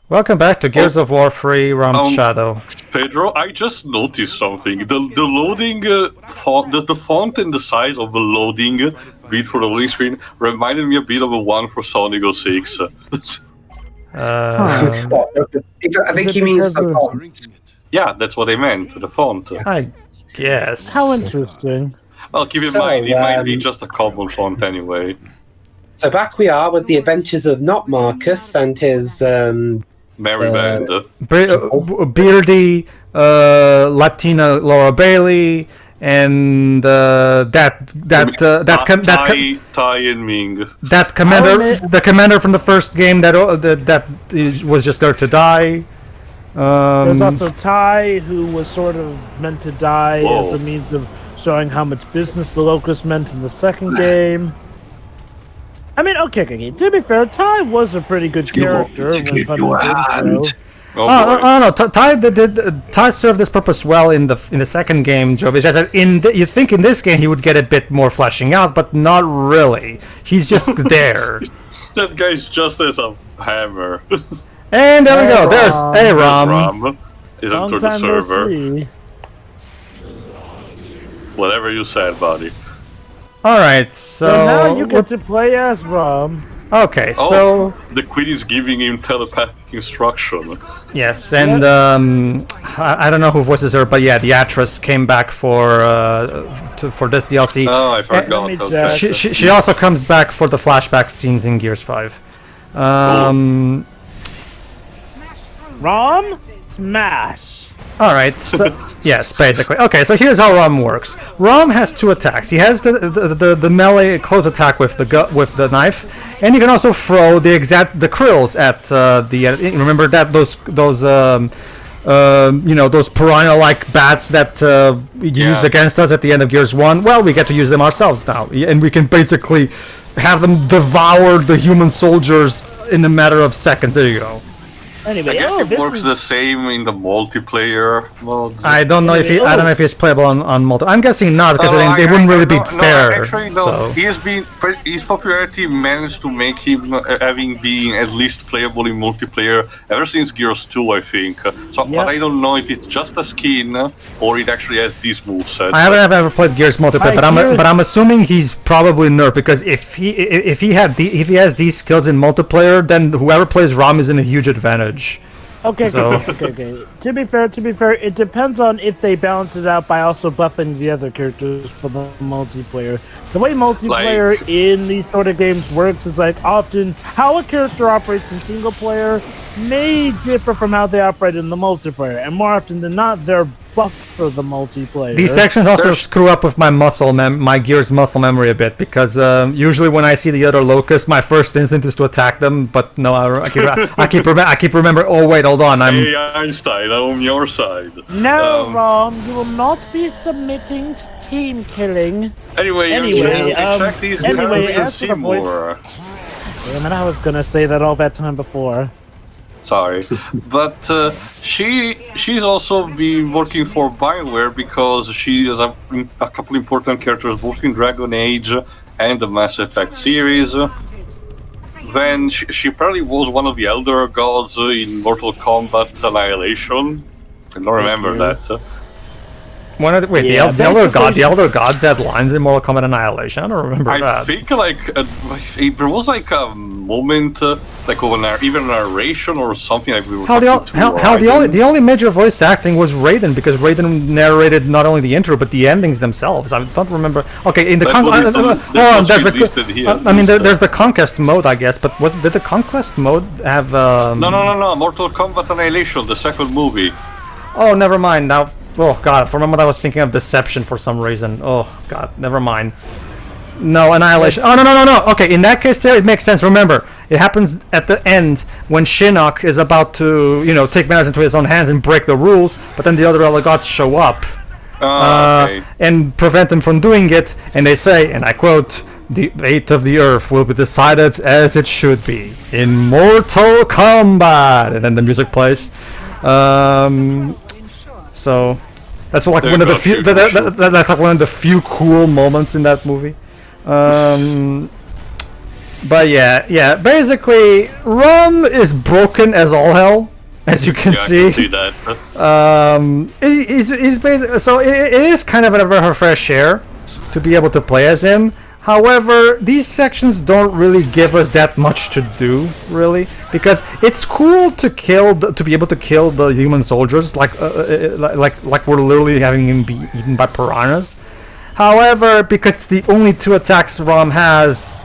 Welcome back to Gears of War 3 Raam's Shadow. Pedro, I just noticed something. The loading font, the font and the size of the loading bit for the loading screen reminded me a bit of the one for Sonic 06. I think he means the font. Yeah, that's what I meant, the font. I guess. How interesting. Well, keep in mind, it might be just a common font anyway. So back we are with the adventures of not Marcus and his Merry band. Beardy, Latina Laura Bailey, and Ty and Ming. That commander, the commander from the first game that was just there to die. There's also Ty, who was sort of meant to die as a means of showing how much business the Locusts meant in the second game. I mean, okay. To be fair, Ty was a pretty good character. Ty served this purpose well in the second game, Joe. It's just that you'd think in this game he would get a bit more fleshing out, but not really. He's just there. That guy's just as a hammer. And there we go. There's Raam. Raam is entered the server. Whatever you said, buddy. Alright, so now you get to play as Raam. Okay, so the Queen is giving him telepathic instruction. Yes, and I don't know who voices her, but yeah, the actress came back for this DLC. Oh, I forgot. Okay. She also comes back for the flashback scenes in Gears 5. Raam, smash. Alright, so, yes, basically. Okay, so here's how Raam works. Raam has two attacks. He has the melee close attack with the knife, and he can also throw the Krylls at remember that those those piranha-like bats that used against us at the end of Gears 1. Well, we get to use them ourselves now, and we can basically have them devour the human soldiers in a matter of seconds. There you go. Anyway, I guess it works the same in the multiplayer modes. I don't know if it's playable on multi. I'm guessing not because it wouldn't really be fair. Actually, no. So. His popularity managed to make him having been at least playable in multiplayer ever since Gears 2, I think. But I don't know if it's just a skin or it actually has these moveset. I haven't ever played Gears multiplayer, but I'm assuming he's probably nerfed because if he has these skills in multiplayer, then whoever plays Raam is in a huge advantage. Okay. To be fair, it depends on if they balance it out by also buffing the other characters for the multiplayer. The way multiplayer in these sort of games works is often how a character operates in single player may differ from how they operate in the multiplayer, and more often than not, they're buffed for the multiplayer. These sections also screw up with my my Gears muscle memory a bit because usually when I see the other Locusts, my first instinct is to attack them. But no, I keep remember. Oh wait, hold on. Hey Einstein, I'm on your side. No, Raam, you will not be submitting to team killing. Anyway, check these characters more. Damn it, I was gonna say that all that time before. Sorry, but she's also been working for BioWare because she has a couple important characters both in Dragon Age and the Mass Effect series. Then she probably was one of the Elder Gods in Mortal Kombat Annihilation. I don't remember that. The Elder Gods had lines in Mortal Kombat Annihilation. I don't remember that. I think there was a moment of even a narration or something like we were. The only major voice acting was Raiden because Raiden narrated not only the intro but the endings themselves. I don't remember. Okay, in the there's the Conquest mode, I guess. But did the Conquest mode have? No. Mortal Kombat Annihilation, the second movie. Oh, never mind now. Oh god, for a moment I was thinking of Deception for some reason. Oh god, never mind. No, Annihilation. Oh, no. Okay, in that case there, it makes sense. Remember, it happens at the end when Shinnok is about to, take matters into his own hands and break the rules, but then the other Elder Gods show up and prevent him from doing it, and they say, and I quote, "The fate of the Earth will be decided as it should be in Mortal Kombat," and then the music plays. So that's one of the few. That's one of the few cool moments in that movie. But yeah. Basically, Raam is broken as all hell, as you can Yeah, I see. can see that. He's basically so it is kind of a fair share to be able to play as him. However, these sections don't really give us that much to do, really, because it's cool to to be able to kill the human soldiers, like we're literally having him be eaten by piranhas. However, because it's the only 2 attacks Raam has,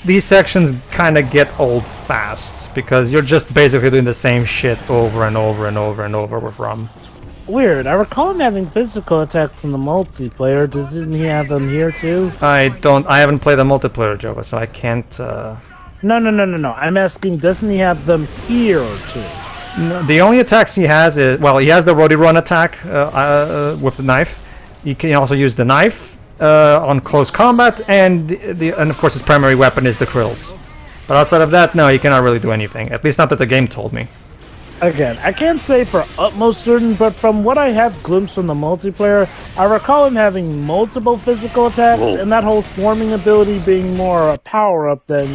these sections kind of get old fast, because you're just basically doing the same shit over and over and over and over with Raam. Weird. I recall him having physical attacks in the multiplayer. Doesn't he have them here too? I haven't played the multiplayer, Jova, so I can't. No. I'm asking, doesn't he have them here too? No, the only attacks he has is, well, he has the Roddy Run attack with the knife. He can also use the knife on close combat, and of course his primary weapon is the Krylls. But outside of that, no, he cannot really do anything. At least not that the game told me. Again, I can't say for utmost certain, but from what I have glimpsed from the multiplayer, I recall him having multiple physical attacks, and that whole swarming ability being more a power-up than,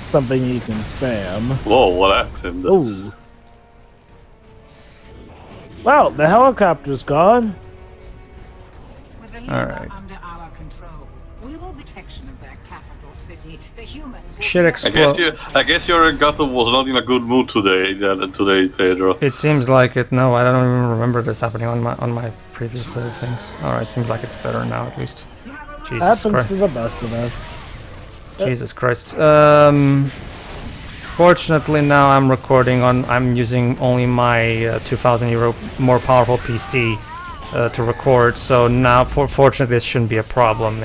something you can spam. Whoa, what happened? Ooh. Well, the helicopter's gone. With the leader Alright. under our control, we will protection of their capital city. The humans will Shit be- explode. I guess your Gato was not in a good mood today, Pedro. It seems like it. No, I don't even remember this happening on my previous things. All right, seems like it's better now at least. Jesus Happens Christ. to the best of us. Jesus Christ. Fortunately now I'm recording on. I'm using only my 2,000 euro more powerful PC to record. So now, fortunately, this shouldn't be a problem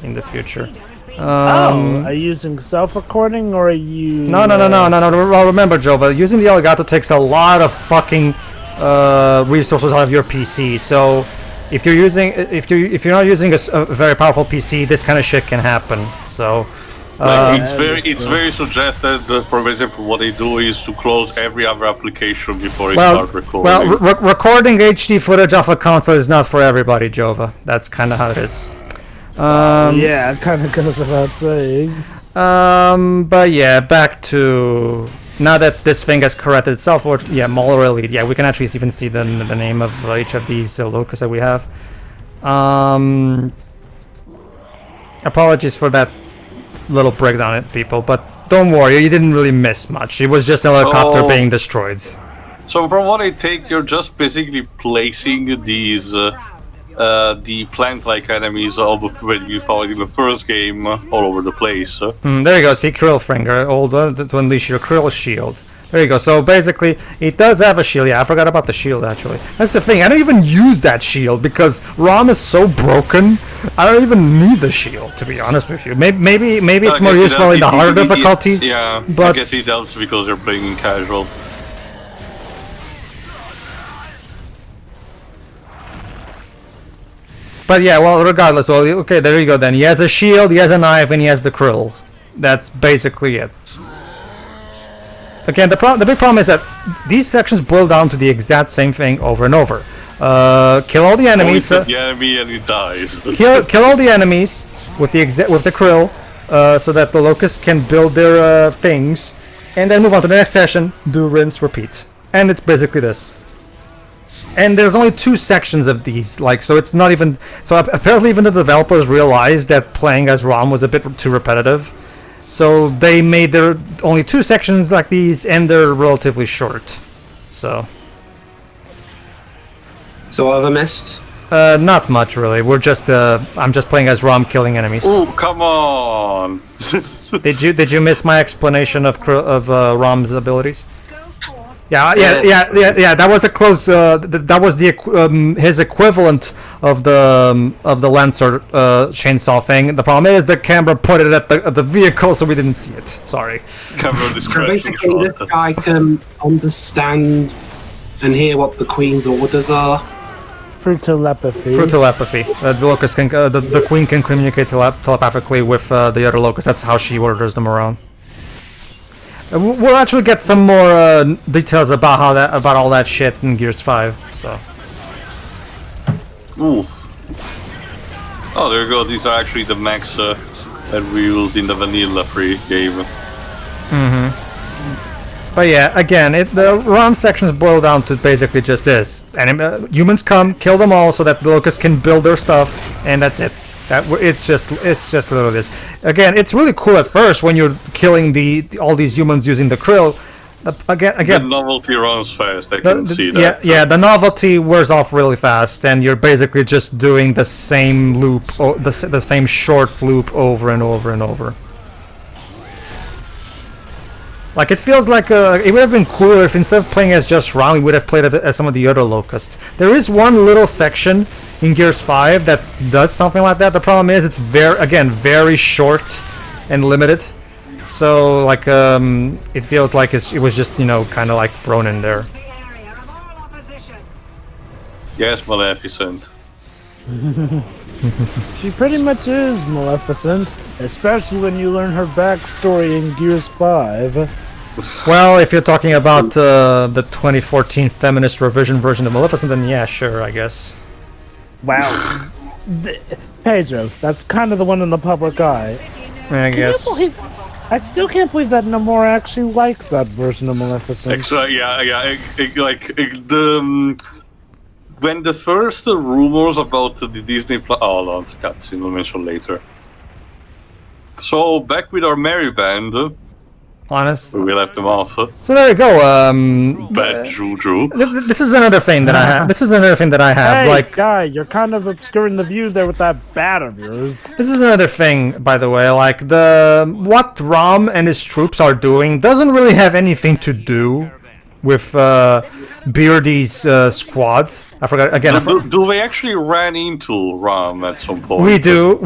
in the future. Are you using self-recording or are you? No. Well, remember, Joe, but using the Elgato takes a lot of fucking resources out of your PC. So if you're not using a very powerful PC, this kind of shit can happen. So It's very suggested. For example, what they do is to close every other application before they start recording. Well, recording HD footage off a console is not for everybody, Jova. That's kind of how it is. Yeah, it kind of goes without saying. But yeah, back to now that this thing has corrected itself. Or yeah, Mauler Elite. Yeah, we can actually even see the name of each of these locusts that we have. Apologies for that little breakdown, people, but don't worry, you didn't really miss much. It was just a helicopter being destroyed. So from what I take, you're just basically placing these the plant-like enemies of when you fought in the first game all over the place. There you go, see Kryll finger, to unleash your Kryll shield. There you go, so basically, it does have a shield. Yeah, I forgot about the shield, actually. That's the thing, I don't even use that shield, because Raam is so broken, I don't even need the shield, to be honest with you. Maybe it's more useful in the harder difficulties, yeah, but... I guess it helps because you're playing in casual. But yeah, well, regardless, well, okay, there you go then. He has a shield, he has a knife, and he has the Kryll. That's basically it. Again, the big problem is that these sections boil down to the exact same thing over and over. Kill all the enemies. The enemy and he dies. kill all the enemies with the Kryll, so that the Locusts can build their things, and then move on to the next session. Do rinse, repeat, and it's basically this. And there's only 2 sections of these, so it's not even. So apparently, even the developers realized that playing as Raam was a bit too repetitive. So they made their only 2 sections like these, and they're relatively short. So what have I missed? not much really. We're just I'm just playing as Raam killing enemies. Oh, come on! Did you miss my explanation of Raam's abilities? Yeah. That was a close. That was the his equivalent of the Lancer chainsaw thing. The problem is the camera pointed at the vehicle, so we didn't see it. Sorry. Camera So discretion basically, shot. this guy can understand and hear what the Queen's orders are. Through telepathy. Through telepathy, the Locust can the Queen can communicate telepathically with the other Locusts. That's how she orders them around. We'll actually get some more details about all that shit in Gears 5. So. Ooh. Oh, there you go. These are actually the max that we used in the vanilla free game. But yeah, again, the ROM sections boil down to basically just this: humans come, kill them all, so that the Locusts can build their stuff, and that's it. It's just literally this. Again, it's really cool at first when you're killing all these humans using the Kryll. Again, the novelty runs fast. I can see that. Yeah, the novelty wears off really fast, and you're basically just doing the same loop, the same short loop over and over and over. Like, it feels like it would have been cooler if instead of playing as just Raam, we would have played as some of the other Locusts. There is one little section in Gears 5 that does something like that. The problem is it's very short and limited. So, like, it feels like it was just, kind of like thrown in there. Yes, Maleficent. She pretty much is Maleficent, especially when you learn her backstory in Gears 5. Well, if you're talking about the 2014 feminist revision version of Maleficent, then yeah, sure, I guess. Wow. Pedro, that's kind of the one in the public eye. I guess. I still can't believe that Namor actually likes that version of Maleficent. When the first rumors about the Disney oh, no, it's cutscene, we'll mention later. So, back with our merry band. Honest. We left them off. So there you go. Bad juju. This is another thing that I have. This is another thing that I have. Hey, like, guy, you're kind of obscuring the view there with that bat of yours. This is another thing, by the way. Like, what Raam and his troops are doing doesn't really have anything to do with Beardy's squad. I forgot again. Do we actually ran into Raam at some point? We do.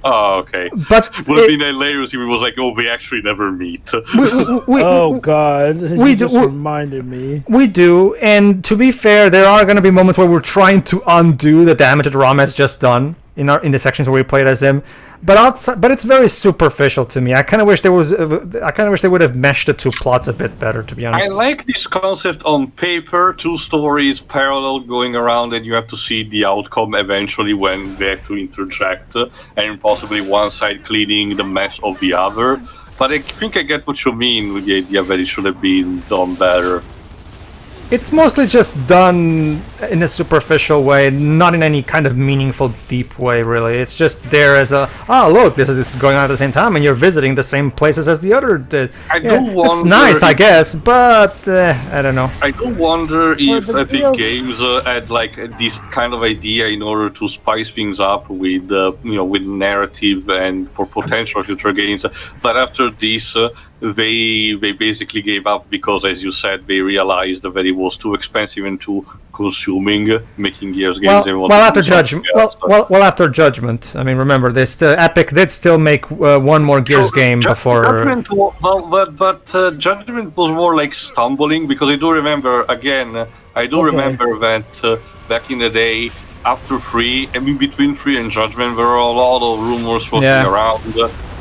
Oh, okay. But would have been hilarious if it was like, oh, we actually never meet. Oh God! We just do. Reminded me. We do, and to be fair, there are going to be moments where we're trying to undo the damage that Raam has just done in the sections where we played as him. But it's very superficial to me. I kind of wish they would have meshed the two plots a bit better, to be honest. I like this concept on paper, two stories parallel going around, and you have to see the outcome eventually when they have to interject, and possibly one side cleaning the mess of the other. But I think I get what you mean with the idea that it should have been done better. It's mostly just done in a superficial way, not in any kind of meaningful, deep way, really. It's just there as look, this is going on at the same time, and you're visiting the same places as the other did. It's nice, I guess, but I don't know. I do wonder if Epic Games had like this kind of idea in order to spice things up with, with narrative and for potential future games. But after this, they basically gave up because, as you said, they realized that it was too expensive and too consuming making Gears games. After Judgment. I mean, remember, Epic did still make one more Gears game before. Judgment, Judgment was more like stumbling, because I do remember remember that back in the day, after 3, I mean between 3 and Judgment, there were a lot of rumors floating around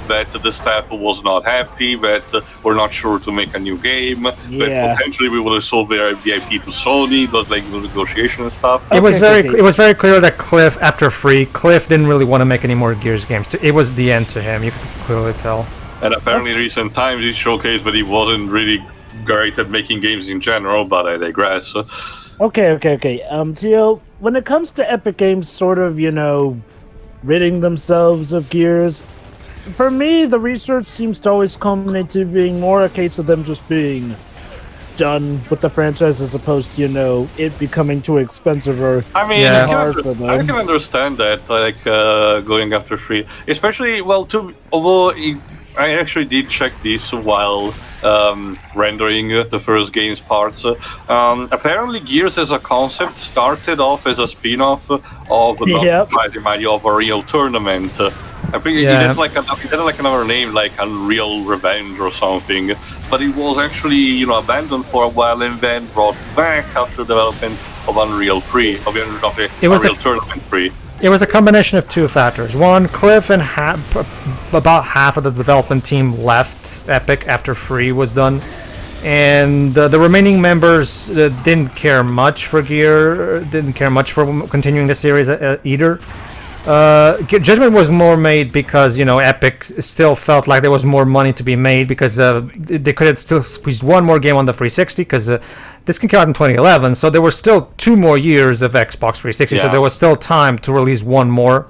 that the staff was not happy, that we're not sure to make a new game, that potentially we would have sold their IP to Sony, but like negotiation and stuff. It was very clear that Cliff, after 3, Cliff didn't really want to make any more Gears games. It was the end to him, you could clearly tell. And apparently in recent times he showcased that he wasn't really great at making games in general, but I digress. Okay. Tio, when it comes to Epic Games sort of, ridding themselves of Gears, for me, the research seems to always culminate to being more a case of them just being done with the franchise as opposed to, it becoming too expensive or hard for them. I can understand that, like, going after 3. Especially, although I actually did check this while rendering the first game's parts. Apparently, Gears as a concept started off as a spin-off of a real tournament. I think it had like another name, like Unreal Revenge or something. But it was actually, abandoned for a while and then brought back after development of Unreal 3, Unreal Tournament 3. It was a combination of two factors. One, Cliff and about half of the development team left Epic after 3 was done. And the remaining members didn't care much for continuing the series either. Judgment was more made because Epic still felt like there was more money to be made because they could have still squeezed one more game on the 360 because this came out in 2011, so there were still 2 more years of Xbox 360, so there was still time to release one more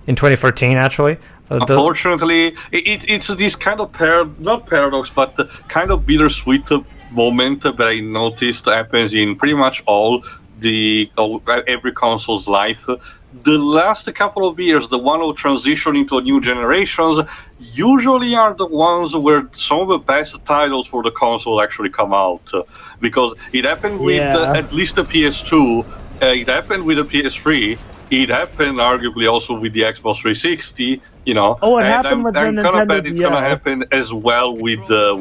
in 2013 actually. Unfortunately, it's this kind of not paradox, but the kind of bittersweet moment that I noticed happens in pretty much every console's life. The last couple of years, the one who transition into new generations, usually are the ones where some of the best titles for the console actually come out. Because it happened with at least the PS2, it happened with the PS3, it happened arguably also with the Xbox 360, Oh, it and happened with the I'm gonna Nintendo bet it's gonna happen as well with the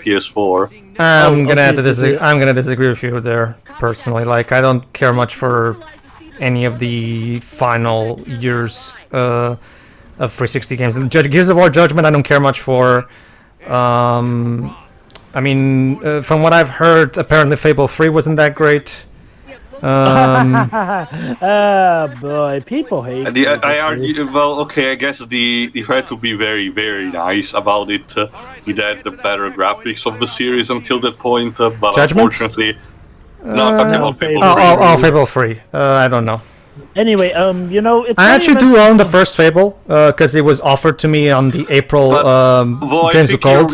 PS4. I'm gonna disagree with you there personally. Like, I don't care much for any of the final years of 360 games. And Gears of War Judgment, I don't care much for. From what I've heard, apparently Fable 3 wasn't that great. Oh boy, people hate. I argue. Well, okay. I guess if I had to be very, very nice about it, it had the better graphics of the series until that point. But Judgment? Unfortunately, no, talking about Fable 3. Fable 3. I don't know. Anyway, it's I actually do own the first Fable because it was offered to me on the April Games with Gold.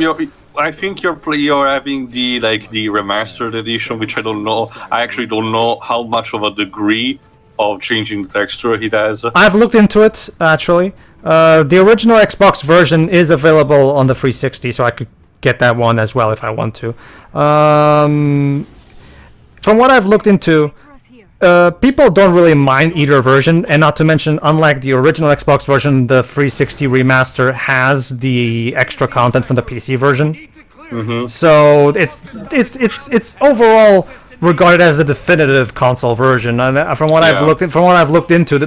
I think you're having the remastered edition, which I don't know. I actually don't know how much of a degree of changing the texture it has. I've looked into it actually. The original Xbox version is available on the 360, so I could get that one as well if I want to. From what I've looked into, people don't really mind either version, and not to mention, unlike the original Xbox version, the 360 remaster has the extra content from the PC version. Mm-hmm. So it's overall regarded as the definitive console version. And from what I've looked into,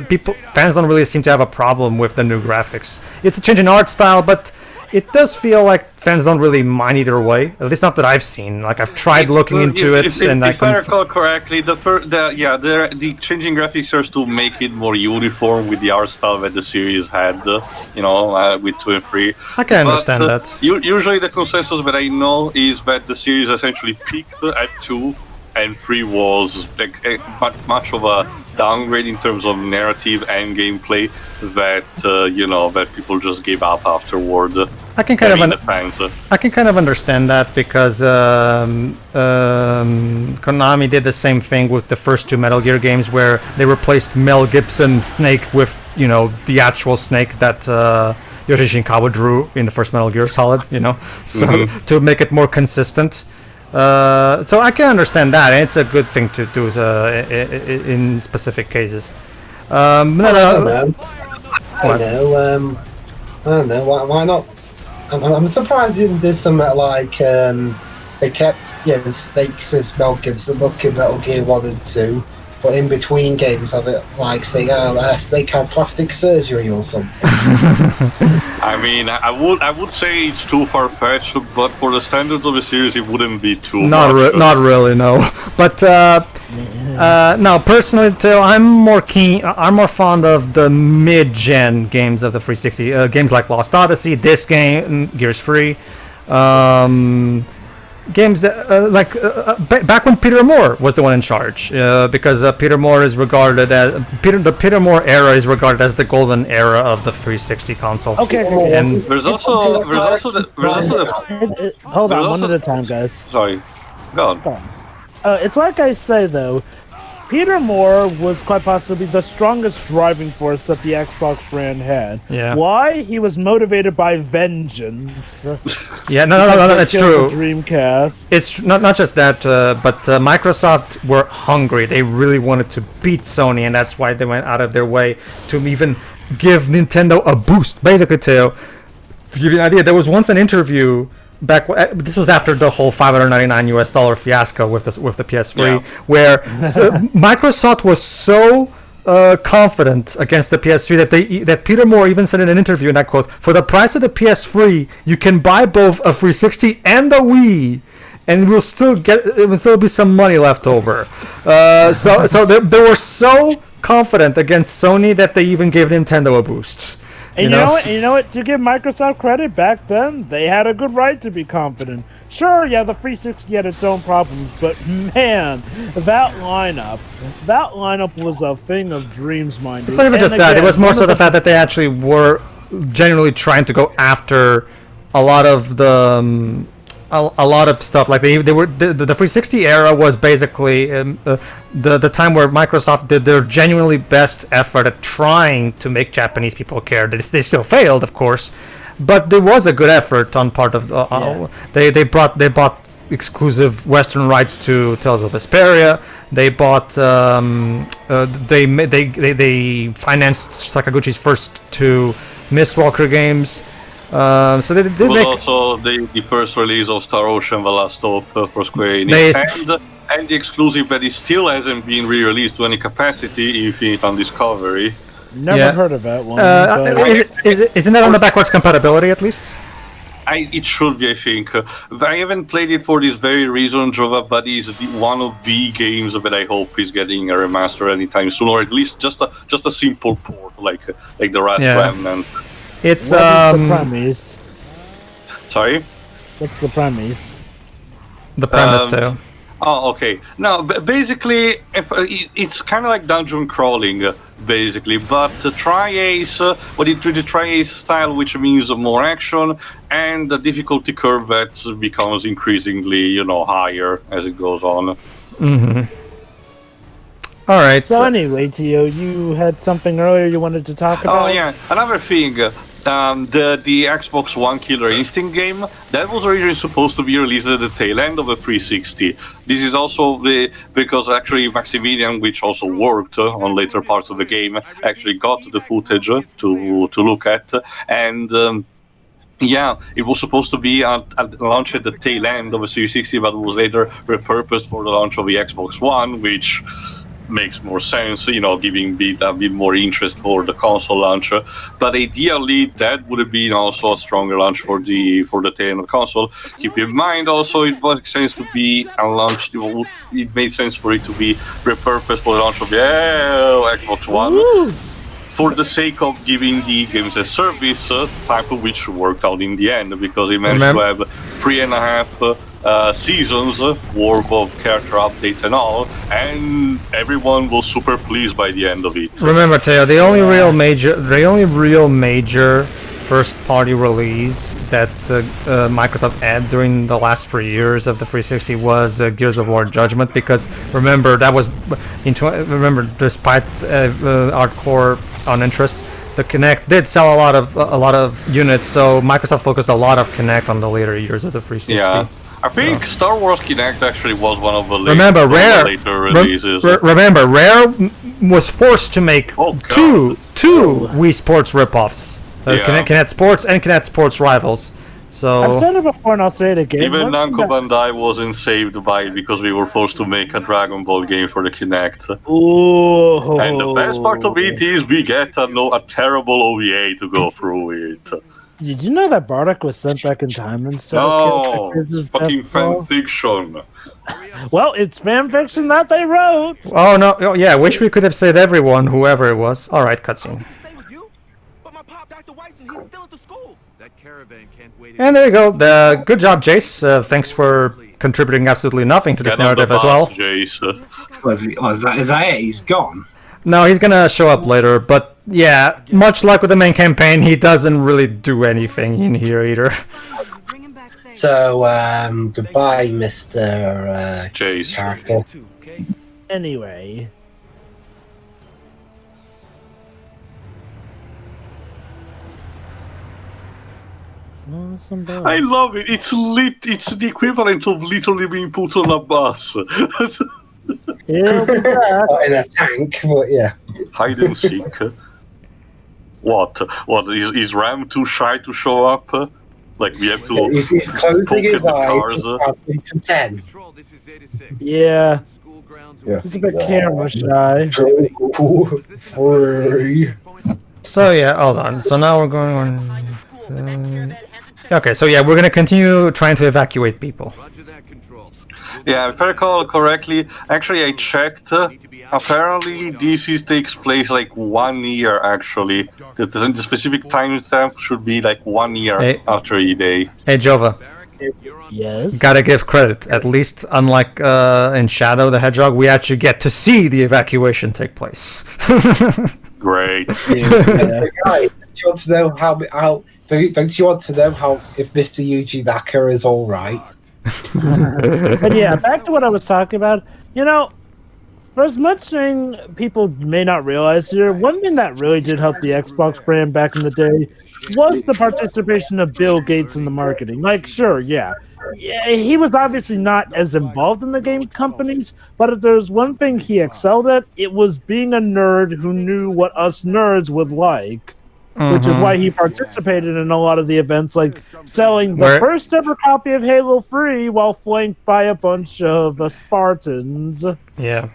fans don't really seem to have a problem with the new graphics. It's a change in art style, but it does feel like fans don't really mind either way. At least not that I've seen. Like, I've tried looking into it, and if I recall correctly, the changing graphics are to make it more uniform with the art style that the series had. With 2 and 3. I can understand that. Usually, the consensus that I know is that the series essentially peaked at 2, and 3 was much of a downgrade in terms of narrative and gameplay that people just gave up afterward. I can kind of understand that because Konami did the same thing with the first 2 Metal Gear games, where they replaced Mel Gibson's Snake with the actual Snake that Yoshi Shinkawa drew in the first Metal Gear Solid. To make it more consistent. So I can understand that, and it's a good thing to do in specific cases. I don't know. Why not? I'm surprised they didn't do something like they kept Snakes as Mel Gibson looking Metal Gear 1 and 2, but in between games have it like saying, Snake had plastic surgery or something. I mean, I would say it's too far-fetched, but for the standards of the series, it wouldn't be too much. Not really, no. But no, personally, too, I'm more fond of the mid-gen games of the 360. Games like Lost Odyssey, this game, Gears 3. Games that back when Peter Moore was the one in charge, because Peter Moore is regarded as the Peter Moore era is regarded as the golden era of the 360 console. Okay. And there's also the hold on, one at a time, guys. Sorry, go on. It's like I say though, Peter Moore was quite possibly the strongest driving force that the Xbox brand had. Yeah. Why? He was motivated by vengeance. Yeah, no, that's true. Dreamcast. It's not just that, but Microsoft were hungry. They really wanted to beat Sony, and that's why they went out of their way to even give Nintendo a boost. Basically, to give you an idea, there was once an interview this was after the whole $599 fiasco with the PS3, where Microsoft was so confident against the PS3 that Peter Moore even said in an interview, and I quote, "For the price of the PS3, you can buy both a 360 and a Wii, and it will still be some money left over." So they were so confident against Sony that they even gave Nintendo a boost. And you know what? And you know what? To give Microsoft credit, back then they had a good right to be confident. Sure, yeah, the 360 had its own problems, but man, that lineup was a thing of dreams, mind. It's not even just that. It was more so the fact that they actually were genuinely trying to go after a lot of the a lot of stuff. Like they were the 360 era was basically the time where Microsoft did their genuinely best effort at trying to make Japanese people care. They still failed, of course, but there was a good effort on part of they bought exclusive Western rights to Tales of Vesperia. They bought they financed Sakaguchi's first two Mistwalker games. So they did but make also the first release of Star Ocean: The Last Hope for Square Enix, and the exclusive that still hasn't been re-released to any capacity, Infinite on Discovery. Never heard of that one. Isn't that on the backwards compatibility at least? It should be, I think. I haven't played it for this very reason, Jova, but it's one of the games that I hope is getting a remaster anytime soon, or at least just a simple port, like the Last Remnant. It's what is the premise? Sorry? What's the premise? The premise too. Oh, okay. No, basically, it's kind of like dungeon crawling, basically, but Tri-Ace, but it the Tri-Ace style, which means more action, and the difficulty curve that becomes increasingly, higher as it goes on. Mm-hmm. All right. So anyway, Tio, you had something earlier you wanted to talk about? Oh, yeah. Another thing. The Xbox One Killer Instinct game that was originally supposed to be released at the tail end of the 360. This is also because actually Maximilian, which also worked on later parts of the game, actually got the footage to look at, and it was supposed to be launched at the tail end of the 360, but was later repurposed for the launch of the Xbox One, which makes more sense, giving a bit more interest for the console launcher. But ideally, that would have been also a stronger launch for the tail end of the console. Keep in mind, also, it makes sense to be launched. It made sense for it to be repurposed for the launch of the Xbox One. Woo! For the sake of giving the games as service, type of which worked out in the end, because it managed to have 3.5 seasons worth of character updates and all, and everyone was super pleased by the end of it. Remember, Teo, the only real major first-party release that Microsoft had during the last 3 years of the 360 was Gears of War Judgment, because remember that was despite hardcore uninterest, the Kinect did sell a lot of units, so Microsoft focused a lot of Kinect on the later years of the 360. Yeah. I think Star Wars Kinect actually was one of the later releases. Remember, Rare was forced to make two Wii Sports ripoffs. Kinect Sports and Kinect Sports Rivals. So I've said it before and I'll say it again. Even Namco Bandai wasn't saved by it because we were forced to make a Dragon Ball game for the Kinect. Ooh. And the best part of it is we get a terrible OVA to go through it. Did you know that Bardock was sent back in time instead of it's fucking fan fiction. Well, it's fan fiction that they wrote. Oh no! Oh, yeah, wish we could have saved everyone, whoever it was. All right, cutscene. And there you go. Good job, Jace. Thanks for contributing absolutely nothing to this narrative as well. Jace. Is that it? He's gone. No, he's gonna show up later, but yeah, much like with the main campaign, he doesn't really do anything in here either. So, goodbye, Mr. Chase. Character. Anyway. I love it. It's the equivalent of literally being put on a bus. Not in a tank, but yeah. Hide and seek. What? Is Raam too shy to show up? Like we have to. He's closing his eyes to 10. Yeah. He's a bit camera shy. So yeah, hold on. So now we're going on. Okay, so yeah, we're gonna continue trying to evacuate people. Yeah, if I recall correctly, actually I checked. Apparently, this takes place like 1 year. Actually, the specific timestamp should be like 1 year Hey. after E-Day. Hey, Jova. Yes. Gotta give credit. At least, unlike in Shadow the Hedgehog, we actually get to see the evacuation take place. Great. Guy, do you want to know how don't you want to know how if Mr. Yuji Naka is all right? But yeah, back to what I was talking about. You know, for as much thing people may not realize here, one thing that really did help the Xbox brand back in the day was the participation of Bill Gates in the marketing. Like, sure, yeah, he was obviously not as involved in the game companies, but if there's one thing he excelled at, it was being a nerd who knew what us nerds would like. Which is why he participated in a lot of the events, like selling the first ever copy of Halo free while flanked by a bunch of Spartans. Yeah.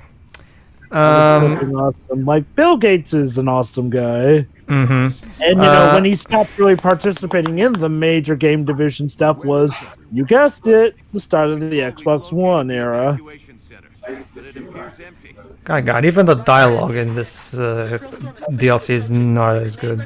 Awesome. Like, Bill Gates is an awesome guy. And, you know, when he stopped really participating in the major game division stuff was, you guessed it, the start of the Xbox One era. God, even the dialogue in this DLC is not as good.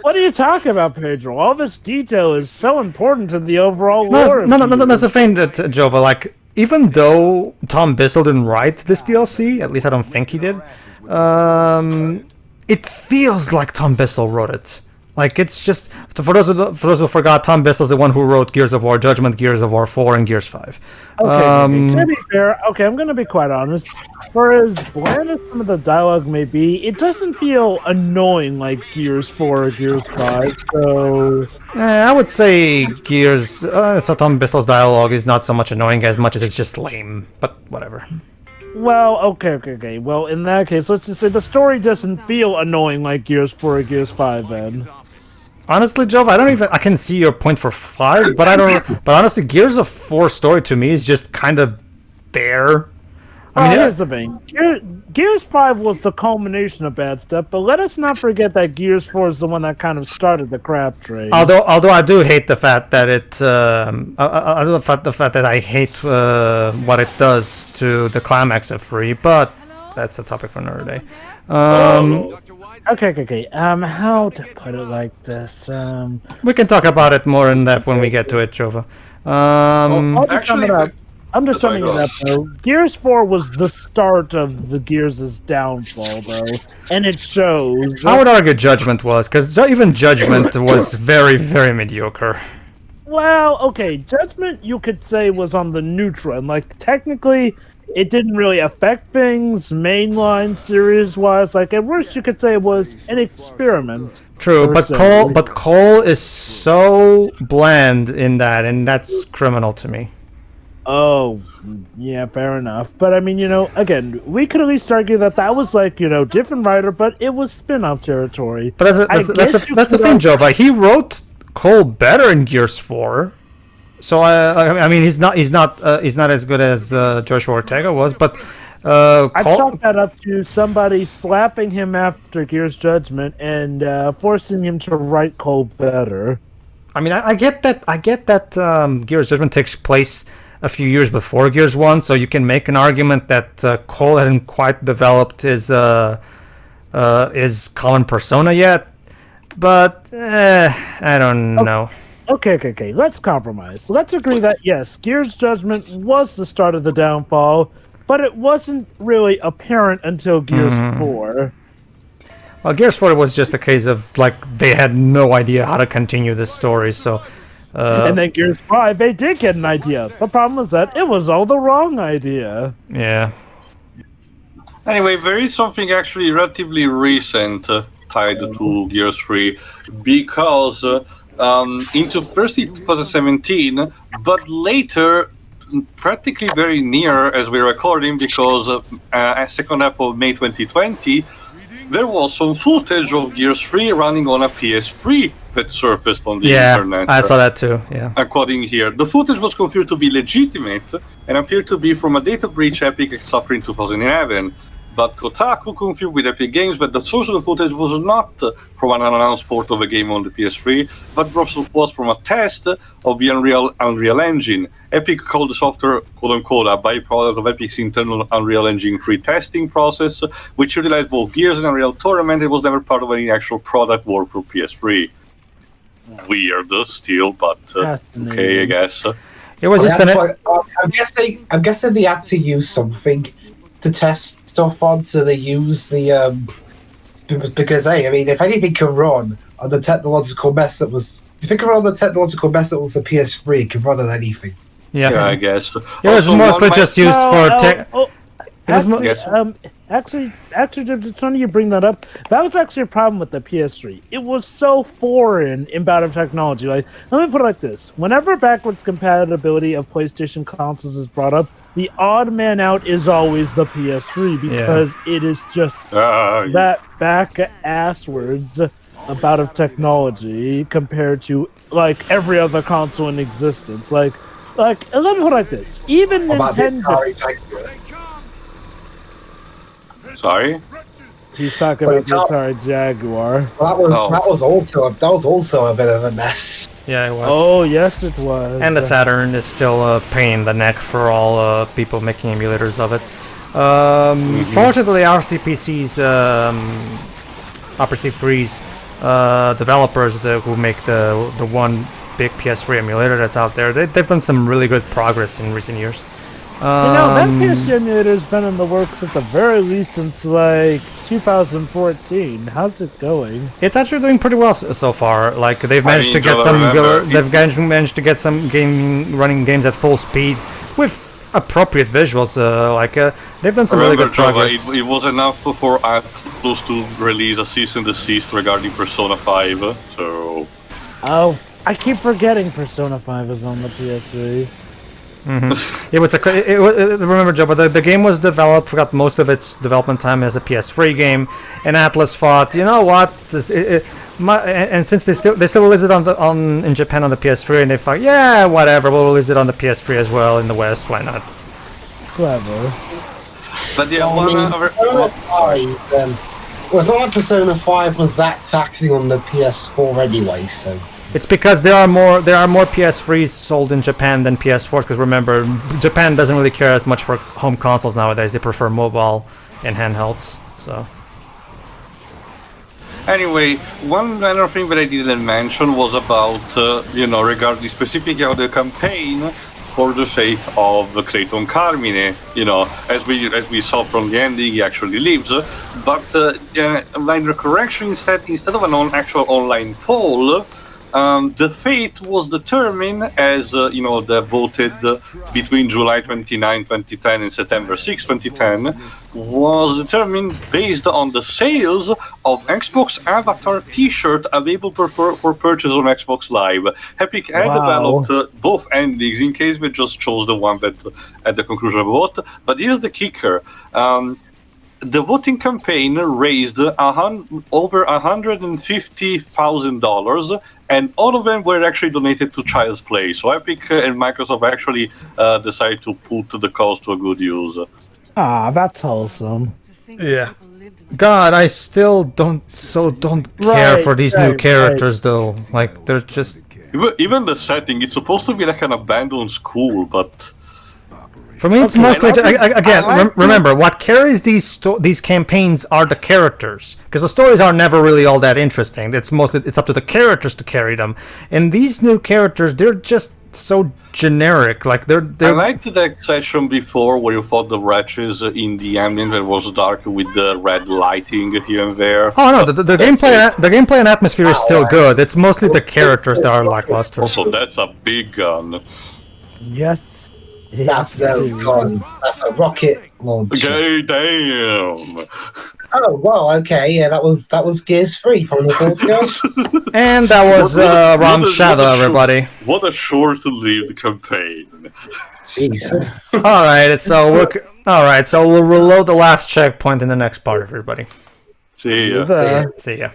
What are you talking about, Pedro? All this detail is so important to the overall lore. No, that's the thing, Jova. Like, even though Tom Bissell didn't write this DLC, at least I don't think he did, it feels like Tom Bissell wrote it. Like, it's just, for those who forgot, Tom Bissell's the one who wrote Gears of War Judgment, Gears of War 4, and Gears 5. Okay, to be fair, I'm going to be quite honest. For as bland as some of the dialogue may be, it doesn't feel annoying like Gears 4 or Gears 5, so... I would say Gears, so Tom Bissell's dialogue is not so much annoying as much as it's just lame, but whatever. Well, okay. Well, in that case, let's just say the story doesn't feel annoying like Gears 4 or Gears 5, then. Honestly, Joe, I can see your point for 5, but I don't. But honestly, Gears of 4 story to me is just kind of there. I mean, here's the thing. Gears 5 was the culmination of bad stuff, but let us not forget that Gears 4 is the one that kind of started the crap train. Although I do hate the fact that the fact that I hate what it does to the climax of 3, but that's a topic for another day. Okay. How to put it like this? We can talk about it more in depth when we get to it, Jova. I'll just sum it up. I'm just summing it up, though. Gears 4 was the start of the Gears' downfall, though, and it shows. I would argue Judgment was, because even Judgment was very, very mediocre. Well, okay, Judgment, you could say, was on the neutral, and, like, technically, it didn't really affect things, mainline, series-wise. Like, at worst, you could say it was an experiment. True, but Cole is so bland in that, and that's criminal to me. Oh, yeah, fair enough. But I mean, you know, again, we could at least argue that was like, you know, different writer, but it was spin-off territory. But that's the thing, Joe. Like, he wrote Cole better in Gears 4, so I mean, he's not as good as Joshua Ortega was, but I chalk that up to somebody slapping him after Gears Judgment and forcing him to write Cole better. I mean, I get that Gears Judgment takes place a few years before Gears 1, so you can make an argument that Cole hadn't quite developed his common persona yet, but I don't know. Okay, let's compromise. Let's agree that, yes, Gears Judgment was the start of the downfall, but it wasn't really apparent until Gears 4. Well, Gears 4 was just a case of, like, they had no idea how to continue this story, so... and then Gears 5, they did get an idea. The problem was that it was all the wrong idea. Yeah. Anyway, there is something actually relatively recent tied to Gears 3, because into first 2017, but later, practically very near as we're recording, because second half of May 2020, there was some footage of Gears 3 running on a PS3 that surfaced on the internet. Yeah, I saw that too, yeah. According here. The footage was confirmed to be legitimate and appeared to be from a data breach Epic suffered in 2011. but Kotaku confirmed with Epic Games that the source of the footage was not from an unannounced port of a game on the PS3, but was from a test of the Unreal Engine. Epic called the software, quote-unquote, a byproduct of Epic's internal Unreal Engine 3 testing process, which utilized both Gears and Unreal Tournament. It was never part of any actual product work for PS3. Weird still, but okay, I guess. It was just I'm guessing they had to use something to test stuff on, so they use the because hey, I mean, if anything can run on the technological mess that was, if it can run on the technological mess that was the PS3, it can run on anything. Yeah, I guess. It was mostly just used for tech. Actually, it's funny you bring that up. That was actually a problem with the PS3. It was so foreign in battle technology. Like, let me put it like this: whenever backwards compatibility of PlayStation consoles is brought up, the odd man out is always the PS3 because it is just that back asswards about of technology compared to like every other console in existence. Like, let me put it like this: even Nintendo. Sorry? He's talking about the Atari Jaguar. Well, that was also a bit of a mess. Yeah, it was. Oh yes, it was. And the Saturn is still a pain in the neck for all people making emulators of it. Fortunately, RCPC's RC3's developers who make the one big PS3 emulator that's out there, they've done some really good progress in recent years. That PS3 emulator's been in the works at the very least since like 2014. How's it going? It's actually doing pretty well so far. Like they've managed to get some running games at full speed with appropriate visuals. They've done some really good progress. It was enough for Atlus to release a cease and desist regarding Persona 5. So. Oh, I keep forgetting Persona 5 is on the PS3. Remember, Joe, but the game was developed, forgot most of its development time as a PS3 game, and Atlus thought, you know what, and since they still release it in Japan on the PS3, and they thought, yeah, whatever, we'll release it on the PS3 as well in the West, why not? Clever. But yeah, it's not like Persona 5 was that taxing on the PS4 anyway, so. It's because there are more PS3s sold in Japan than PS4s. Because remember, Japan doesn't really care as much for home consoles nowadays. They prefer mobile and handhelds. So. Anyway, one other thing that I didn't mention was about regarding specifically of the campaign for the fate of Clayton Carmine. As we saw from the ending, he actually lives. But minor correction: instead of an actual online poll. The fate was determined as, the voted between July 29, 2010 and September 6, 2010, was determined based on the sales of Xbox Avatar t-shirt available for purchase on Xbox Live. Epic had developed both endings in case we just chose the one that at the conclusion of the vote. But here's the kicker. The voting campaign raised over $150,000, and all of them were actually donated to Child's Play. So Epic and Microsoft actually decided to put the cause to a good use. Ah, that's wholesome. Yeah. God, I still don't care for these new characters though. Like they're just. Even the setting, it's supposed to be like an abandoned school, but. For me, it's mostly remember what carries these campaigns are the characters, because the stories are never really all that interesting. It's up to the characters to carry them, and these new characters, they're just so generic. Like they're. I liked that session before where you fought the wretches in the ambient that was dark with the red lighting here and there. Oh no, the gameplay and atmosphere is still good. It's mostly the characters that are lackluster. Also, that's a big gun. Yes. That's their gun. That's a rocket launcher. Okay, damn. Oh well, okay, yeah, that was Gears 3 from the Girl Scouts. And that was Raam's Shadow, everybody. What a short-lived campaign. Jeez. All right, so we'll reload the last checkpoint in the next part, everybody. See ya. See ya.